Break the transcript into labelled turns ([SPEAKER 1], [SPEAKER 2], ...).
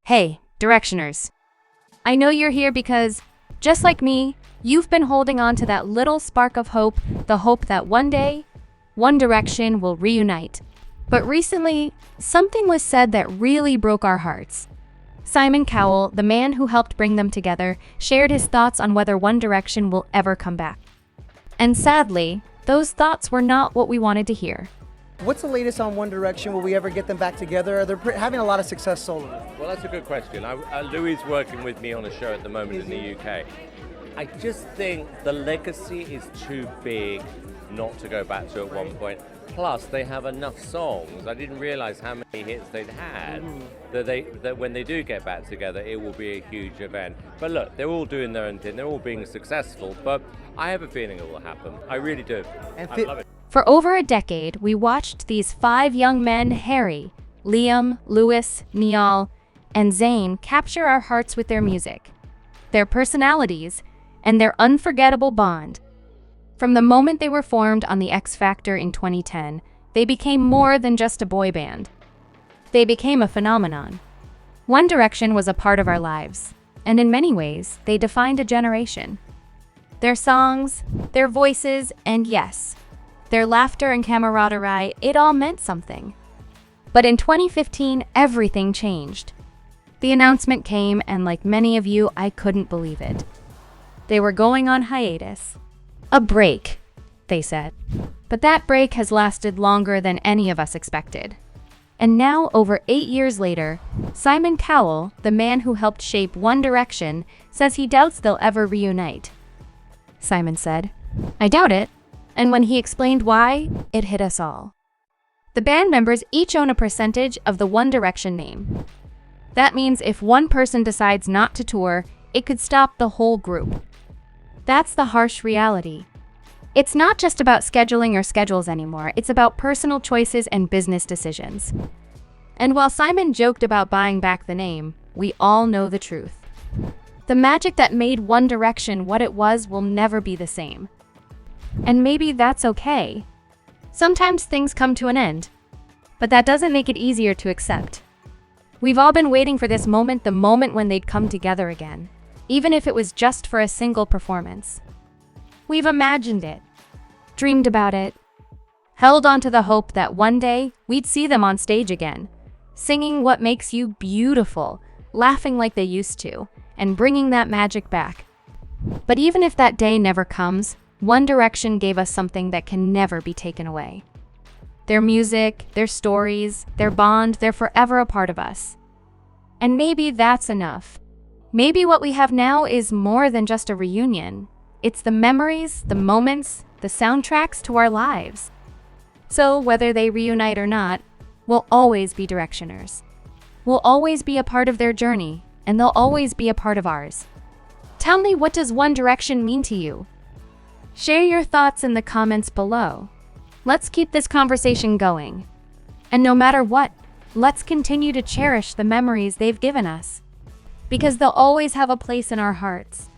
[SPEAKER 1] Hey, Directioners. I know you're here because, just like me, you've been holding on to that little spark of hope, the hope that one day, One Direction will reunite. But recently, something was said that really broke our hearts. Simon Cowell, the man who helped bring them together, shared his thoughts on whether One Direction will ever come back. And sadly, those thoughts were not what we wanted to hear.
[SPEAKER 2] What's the latest on One Direction? Will we ever get them back together? They're having a lot of success solo.
[SPEAKER 3] Well, that's a good question. Louis working with me on a show at the moment in the UK. I just think the legacy is too big not to go back to at one point. Plus, they have enough songs. I didn't realize how many hits they'd had that when they do get back together, it will be a huge event. But look, they're all doing their own thing. They're all being successful. But I have a feeling it will happen. I really do. I love it.
[SPEAKER 1] For over a decade, we watched these 5 young men, Harry, Liam, Louis, Niall, and Zayn, capture our hearts with their music, their personalities, and their unforgettable bond. From the moment they were formed on the X Factor in 2010, they became more than just a boy band. They became a phenomenon. One Direction was a part of our lives, and in many ways, they defined a generation. Their songs, their voices, and yes, their laughter and camaraderie, it all meant something. But in 2015, everything changed. The announcement came, and like many of you, I couldn't believe it. They were going on hiatus. A break, they said. But that break has lasted longer than any of us expected. And now, over 8 years later, Simon Cowell, the man who helped shape One Direction, says he doubts they'll ever reunite. Simon said, "I doubt it." And when he explained why, it hit us all. The band members each own a percentage of the One Direction name. That means if one person decides not to tour, it could stop the whole group. That's the harsh reality. It's not just about scheduling or schedules anymore, it's about personal choices and business decisions. And while Simon joked about buying back the name, we all know the truth. The magic that made One Direction what it was will never be the same. And maybe that's okay. Sometimes things come to an end, but that doesn't make it easier to accept. We've all been waiting for this moment, the moment when they'd come together again, even if it was just for a single performance. We've imagined it, dreamed about it, held on to the hope that one day we'd see them on stage again, singing What Makes You Beautiful, laughing like they used to, and bringing that magic back. But even if that day never comes, One Direction gave us something that can never be taken away. Their music, their stories, their bond, they're forever a part of us. And maybe that's enough. Maybe what we have now is more than just a reunion. It's the memories, the moments, the soundtracks to our lives. So whether they reunite or not, we'll always be Directioners. We'll always be a part of their journey, and they'll always be a part of ours. Tell me, what does One Direction mean to you? Share your thoughts in the comments below. Let's keep this conversation going. And no matter what, let's continue to cherish the memories they've given us, because they'll always have a place in our hearts.